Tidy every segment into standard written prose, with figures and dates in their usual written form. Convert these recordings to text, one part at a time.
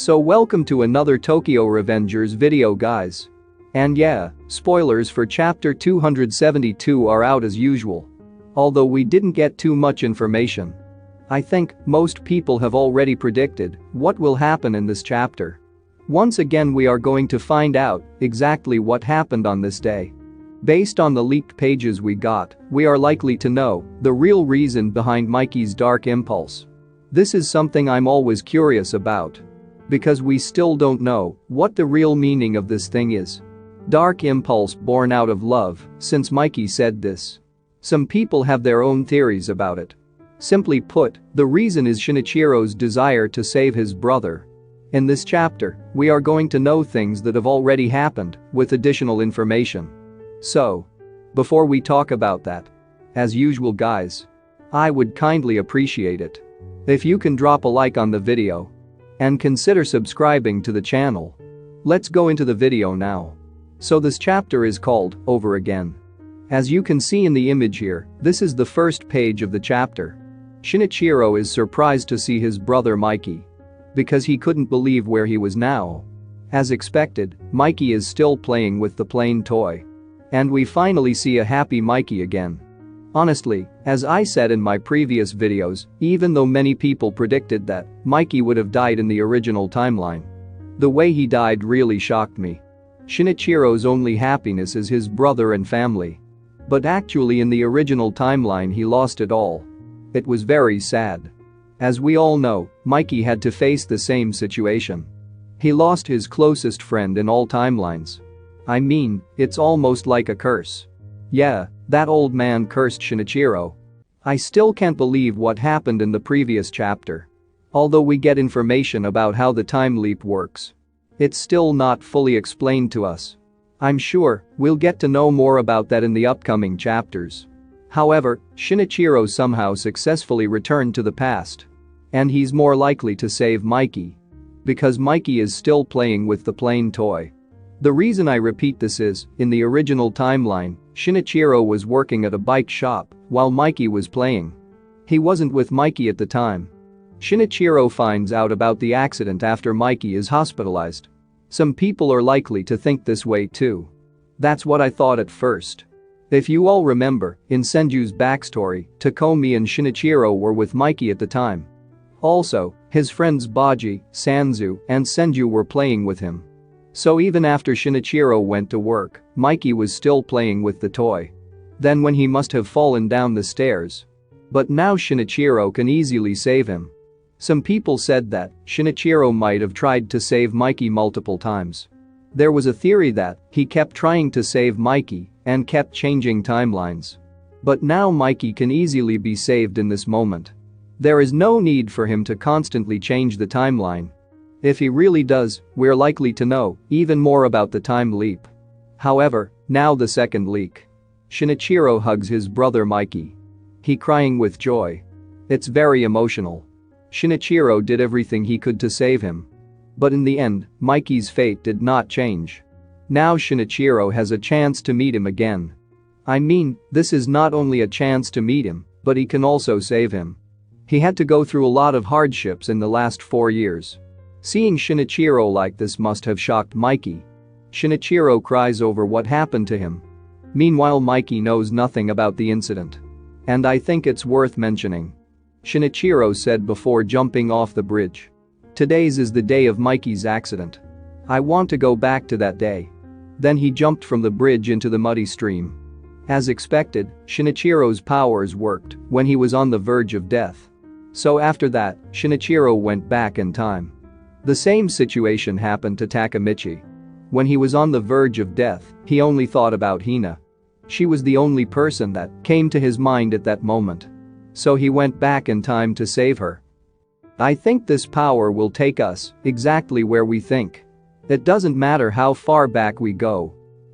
So welcome to another Tokyo Revengers video guys. And yeah, spoilers for chapter 272 are out as usual. Although we didn't get too much information. I think most people have already predicted what will happen in this chapter. Once again we are going to find out exactly what happened on this day. Based on the leaked pages we got, we are likely to know the real reason behind Mikey's dark impulse. This is something I'm always curious about. Because we still don't know what the real meaning of this thing is. Dark impulse born out of love, since Mikey said this. Some people have their own theories about it. Simply put, the reason is Shinichiro's desire to save his brother. In this chapter, we are going to know things that have already happened, with additional information. So, before we talk about that, as usual guys, I would kindly appreciate it if you can drop a like on the video and consider subscribing to the channel. Let's go into the video now. So this chapter is called Over Again. As you can see in the image here, this is the first page of the chapter. Shinichiro is surprised to see his brother Mikey. Because he couldn't believe where he was now. As expected, Mikey is still playing with the plain toy. And we finally see a happy Mikey again. Honestly, as I said in my previous videos, even though many people predicted that Mikey would have died in the original timeline, the way he died really shocked me. Shinichiro's only happiness is his brother and family. But actually in the original timeline he lost it all. It was very sad. As we all know, Mikey had to face the same situation. He lost his closest friend in all timelines. I mean, it's almost like a curse. Yeah, that old man cursed Shinichiro. I still can't believe what happened in the previous chapter. Although we get information about how the time leap works. It's still not fully explained to us. I'm sure we'll get to know more about that in the upcoming chapters. However, Shinichiro somehow successfully returned to the past. And he's more likely to save Mikey. Because Mikey is still playing with the plain toy. The reason I repeat this is, in the original timeline, Shinichiro was working at a bike shop while Mikey was playing. He wasn't with Mikey at the time. Shinichiro finds out about the accident after Mikey is hospitalized. Some people are likely to think this way too. That's what I thought at first. If you all remember, in Senju's backstory, Takomi and Shinichiro were with Mikey at the time. Also, his friends Baji, Sanzu, and Senju were playing with him. So even after Shinichiro went to work, Mikey was still playing with the toy. Then when he must have fallen down the stairs. But now Shinichiro can easily save him. Some people said that Shinichiro might have tried to save Mikey multiple times. There was a theory that he kept trying to save Mikey and kept changing timelines. But now Mikey can easily be saved in this moment. There is no need for him to constantly change the timeline. If he really does, we're likely to know even more about the time leap. However, now the second leak. Shinichiro hugs his brother Mikey. He crying with joy. It's very emotional. Shinichiro did everything he could to save him. But in the end, Mikey's fate did not change. Now Shinichiro has a chance to meet him again. I mean, this is not only a chance to meet him, but he can also save him. He had to go through a lot of hardships in the last 4 years. Seeing Shinichiro like this must have shocked Mikey. Shinichiro cries over what happened to him. Meanwhile Mikey knows nothing about the incident. And I think it's worth mentioning. Shinichiro said before jumping off the bridge. Today's is the day of Mikey's accident. I want to go back to that day. Then he jumped from the bridge into the muddy stream. As expected, Shinichiro's powers worked when he was on the verge of death. So after that, Shinichiro went back in time. The same situation happened to Takemichi. When he was on the verge of death, he only thought about Hina. She was the only person that came to his mind at that moment. So he went back in time to save her. I think this power will take us exactly where we think. It doesn't matter how far back we go.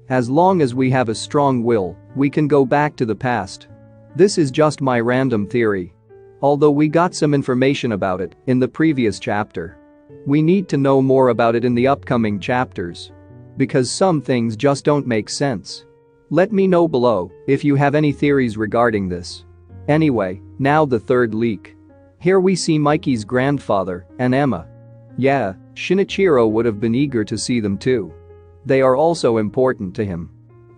As long as we have a strong will, we can go back to the past. This is just my random theory. Although we got some information about it in the previous chapter. We need to know more about it in the upcoming chapters. Because some things just don't make sense. Let me know below if you have any theories regarding this. Anyway, now the third leak. Here we see Mikey's grandfather and Emma. Yeah, Shinichiro would have been eager to see them too. They are also important to him.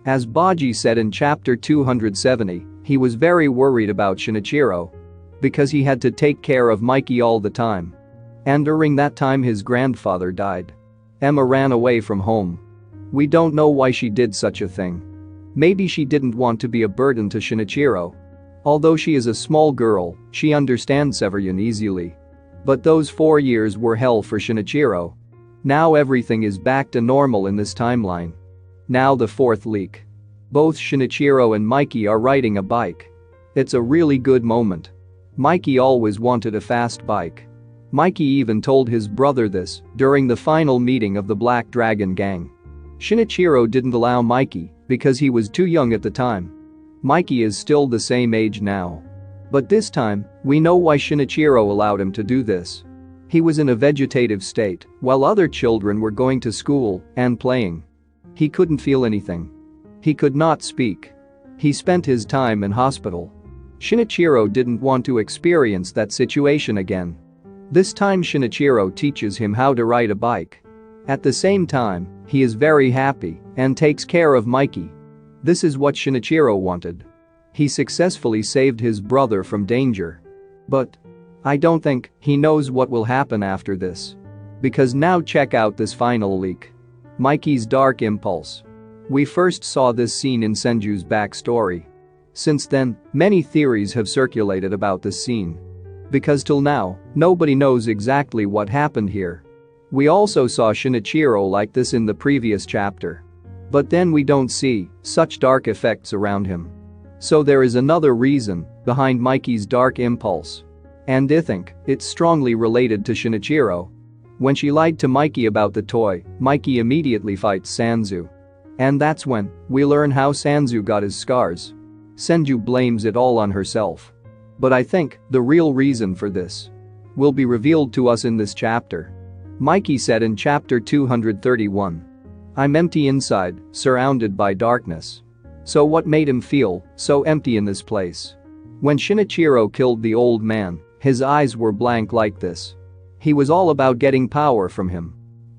As Baji said in chapter 270, he was very worried about Shinichiro because he had to take care of Mikey all the time. And during that time his grandfather died. Emma ran away from home. We don't know why she did such a thing. Maybe she didn't want to be a burden to Shinichiro. Although she is a small girl, she understands Severin easily. But those 4 years were hell for Shinichiro. Now everything is back to normal in this timeline. Now the fourth leak. Both Shinichiro and Mikey are riding a bike. It's a really good moment. Mikey always wanted a fast bike. Mikey even told his brother this during the final meeting of the Black Dragon gang. Shinichiro didn't allow Mikey because he was too young at the time. Mikey is still the same age now. But this time, we know why Shinichiro allowed him to do this. He was in a vegetative state while other children were going to school and playing. He couldn't feel anything. He could not speak. He spent his time in hospital. Shinichiro didn't want to experience that situation again. This time Shinichiro teaches him how to ride a bike. At the same time, he is very happy and takes care of Mikey. This is what Shinichiro wanted. He successfully saved his brother from danger. But I don't think he knows what will happen after this. Because now check out this final leak. Mikey's dark impulse. We first saw this scene in Senju's backstory. Since then, many theories have circulated about this scene. Because till now, nobody knows exactly what happened here. We also saw Shinichiro like this in the previous chapter. But then we don't see such dark effects around him. So there is another reason behind Mikey's dark impulse. And I think it's strongly related to Shinichiro. When she lied to Mikey about the toy, Mikey immediately fights Sanzu. And that's when we learn how Sanzu got his scars. Senju blames it all on herself. But I think the real reason for this will be revealed to us in this chapter. Mikey said in chapter 231, "I'm empty inside, surrounded by darkness." So what made him feel so empty in this place? When Shinichiro killed the old man, his eyes were blank like this. He was all about getting power from him.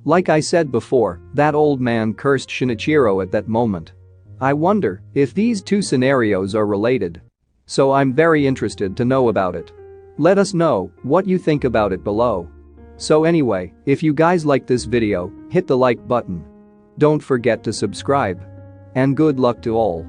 Like I said before, that old man cursed Shinichiro at that moment. I wonder if these two scenarios are related. So I'm very interested to know about it. Let us know what you think about it below. So anyway, if you guys like this video, hit the like button. Don't forget to subscribe. And good luck to all.